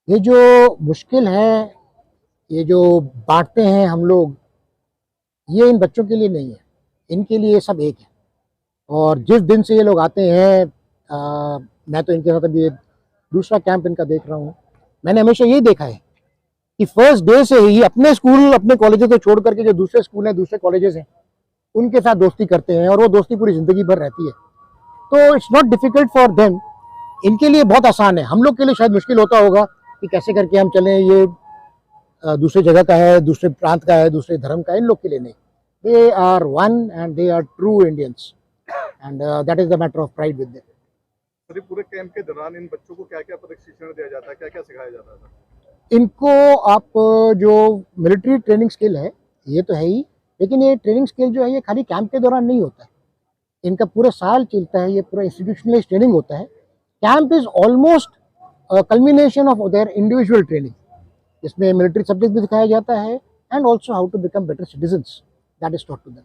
ये जो मुश्किल है, ये जो बाँटते हैं हम लोग, ये इन बच्चों के लिए नहीं है, इनके लिए सब एक है। और जिस दिन से ये लोग आते हैं, मैं तो इनके साथ अभी दूसरा कैंप इनका देख रहा हूँ। मैंने हमेशा यही देखा है कि फर्स्ट डे से ही अपने स्कूल, अपने कॉलेजेस को छोड़ करके जो दूसरे स्कूल हैं, दूसरे कॉलेजेस हैं, उनके साथ दोस्ती करते हैं और वो दोस्ती पूरी ज़िंदगी भर रहती है। तो it's not difficult for them, इनके लिए बहुत आसान है। हम लोग के लिए शायद मुश्किल होता होगा कि कैसे करके हम चलें, ये दूसरी जगह का है, दूसरे प्रांत का है, दूसरे धर्म का है, इन लोग के लिए नहीं। They are one and they are true Indians and that is the matter of pride with them. Sir, ये पूरे कैंप के दौरान इन बच्चों को क्या-क्या प्रशिक्षण दिया जाता है, क्या-क्या सिखाया जाता है सर? इनको आप जो मिलिट्री ट्रेनिंग स्किल है, ये तो है ही, लेकिन ये ट्रेनिंग स्किल जो है ये खाली कैंप के दौरान नहीं होता है। इनका पूरा साल चलता है, ये पूरा इंस्टीट्यूशनलाइज्ड ट्रेनिंग होता है। Camp is almost culmination of their individual training. इसमें मिलिट्री सब्जेक्ट भी सिखाया जाता है and also how to become better citizens, that is taught to them.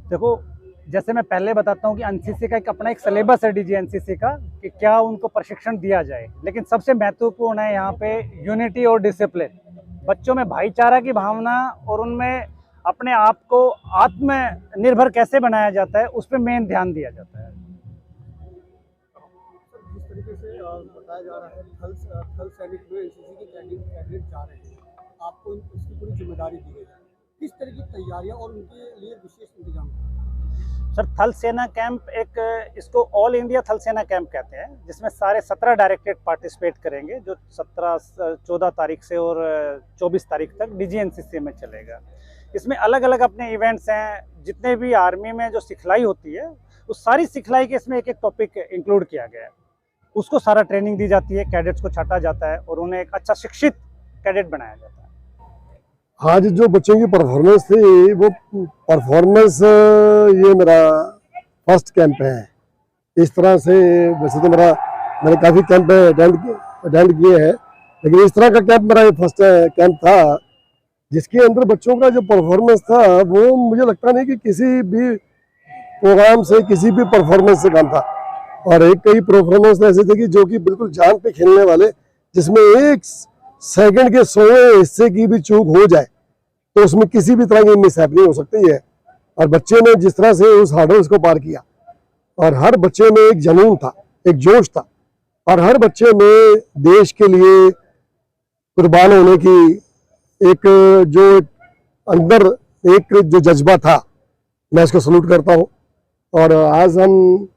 देखो, जैसे मैं पहले बताता हूँ कि एनसीसी का एक अपना एक सिलेबस है डीजी एनसीसी का कि क्या उनको प्रशिक्षण दिया जाए, लेकिन सबसे महत्वपूर्ण है यहाँ पे यूनिटी और डिसिप्लिन। बच्चों में भाईचारा की भावना और उनमें अपने आप को आत्मनिर्भर कैसे बनाया जाता है, उस पर मेन ध्यान दिया जाता है। जिस तरीके से बताया जा रहा है, थल सैनिक में एनसीसी के कैडेट जा रहे हैं, आपको इसकी पूरी जिम्मेदारी दी गई है। किस तरह की तैयारियां और उनके लिए विशेष इंतजाम? सर, थल सेना कैंप इसको ऑल इंडिया थल सेना कैंप कहते हैं, जिसमें सारे 17 डायरेक्टरेट पार्टिसिपेट करेंगे, जो 14 तारीख से और 24 तारीख तक डीजीएनसीसी में चलेगा। इसमें अलग अलग अपने इवेंट्स हैं, जितने भी आर्मी में जो सिखलाई होती है उस सारी सिखलाई के इसमें एक एक टॉपिक इंक्लूड किया गया है। उसको सारा ट्रेनिंग दी जाती है, कैडेट्स को छाटा जाता है और उन्हें एक अच्छा शिक्षित कैडेट बनाया जाता है। आज जो बच्चों की परफॉर्मेंस थी, वो परफॉर्मेंस, ये मेरा फर्स्ट कैंप है। इस तरह से वैसे तो मैंने काफ़ी कैंप अटेंड किए हैं, लेकिन इस तरह का कैंप मेरा ये फर्स्ट कैंप था, जिसके अंदर बच्चों का जो परफॉर्मेंस था वो मुझे लगता नहीं कि किसी भी प्रोग्राम से, किसी भी परफॉर्मेंस से कम था। और कई परफॉर्मेंस ऐसे थे कि जो कि बिल्कुल जान पे खेलने वाले, जिसमें एक सेकंड के 100वें हिस्से की भी चूक हो जाए तो उसमें किसी भी तरह की मिसहैप नहीं हो सकती है। और बच्चे ने जिस तरह से उस हार्डल्स को पार किया, और हर बच्चे में एक जुनून था, एक जोश था, और हर बच्चे में देश के लिए कुर्बान होने की एक जो अंदर एक जो जज्बा था, मैं इसको सलूट करता हूँ। और आज हम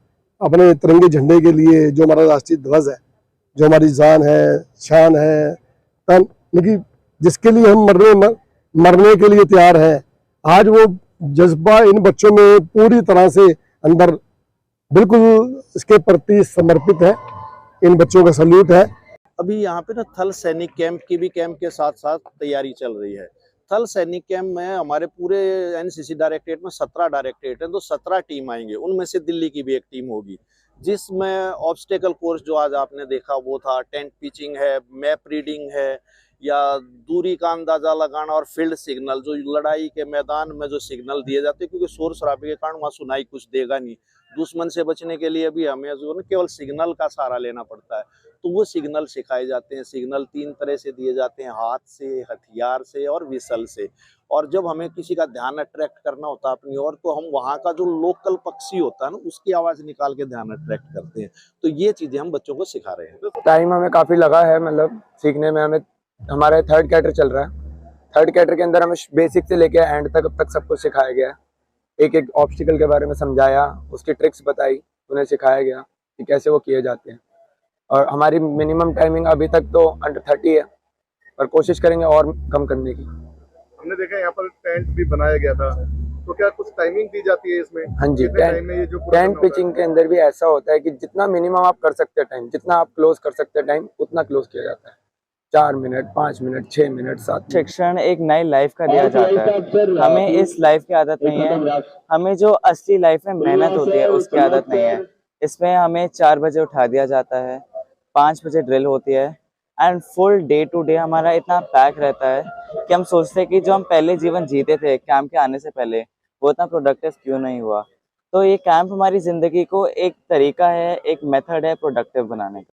अपने तिरंगे झंडे के लिए, जो हमारा राष्ट्रीय ध्वज है, जो हमारी जान है, शान है, तन, लेकिन जिसके लिए हम मरने के लिए तैयार हैं, आज वो जज्बा इन बच्चों में पूरी तरह से अंदर बिल्कुल इसके प्रति समर्पित है। इन बच्चों का सल्यूट है। अभी यहाँ पे ना थल सैनिक कैंप की भी कैंप के साथ साथ तैयारी चल रही है। थल सैनिक कैंप में हमारे पूरे एनसीसी डायरेक्टरेट में 17 डायरेक्टरेट हैं, तो 17 टीम आएंगे। उनमें से दिल्ली की भी एक टीम होगी, जिसमें ऑब्स्टेकल कोर्स जो आज आपने देखा वो था, टेंट पिचिंग है, मैप रीडिंग है, या दूरी का अंदाजा लगाना, और फील्ड सिग्नल, जो लड़ाई के मैदान में जो सिग्नल दिए जाते हैं, क्योंकि शोर शराबे के कारण वहाँ सुनाई कुछ देगा नहीं। दुश्मन से बचने के लिए भी हमें जो है केवल सिग्नल का सहारा लेना पड़ता है, तो वो सिग्नल सिखाए जाते हैं। सिग्नल 3 तरह से दिए जाते हैं, हाथ से, हथियार से और विसल से। और जब हमें किसी का ध्यान अट्रैक्ट करना होता है अपनी ओर, तो हम वहाँ का जो लोकल पक्षी होता है ना, उसकी आवाज निकाल के ध्यान अट्रैक्ट करते हैं। तो ये चीजें हम बच्चों को सिखा रहे हैं। टाइम हमें काफी लगा है, मतलब सीखने में। हमें हमारे 3rd कैडर चल रहा है। 3rd कैडर के अंदर हमें बेसिक से लेके एंड तक अब तक सब कुछ सिखाया गया है। एक एक ऑब्स्टिकल के बारे में समझाया, उसकी ट्रिक्स बताई, उन्हें सिखाया गया कि कैसे वो किए जाते हैं। और हमारी मिनिमम टाइमिंग अभी तक तो अंडर 30 है, और कोशिश करेंगे और कम करने की। हमने देखा यहाँ पर टेंट भी बनाया गया था, तो क्या कुछ टाइमिंग दी जाती है इसमें? हाँ जी, टेंट पिचिंग के अंदर भी ऐसा होता है कि जितना मिनिमम आप कर सकते हैं टाइम, जितना आप क्लोज कर सकते हैं टाइम, उतना क्लोज किया जाता है। 4 मिनट, 5 मिनट, 6 मिनट, 7 मिनट। शिक्षण एक नई लाइफ का दिया जाता है। हमें इस लाइफ की आदत नहीं है, हमें जो असली लाइफ में मेहनत होती है उसकी आदत नहीं है। इसमें हमें 4 बजे उठा दिया जाता है, 5 बजे ड्रिल होती है, and full day today हमारा इतना पैक रहता है कि हम सोचते हैं कि जो हम पहले जीवन जीते थे कैंप के आने से पहले, वो इतना प्रोडक्टिव क्यों नहीं हुआ। तो ये कैंप हमारी ज़िंदगी को एक तरीका है, एक मेथड है प्रोडक्टिव बनाने का।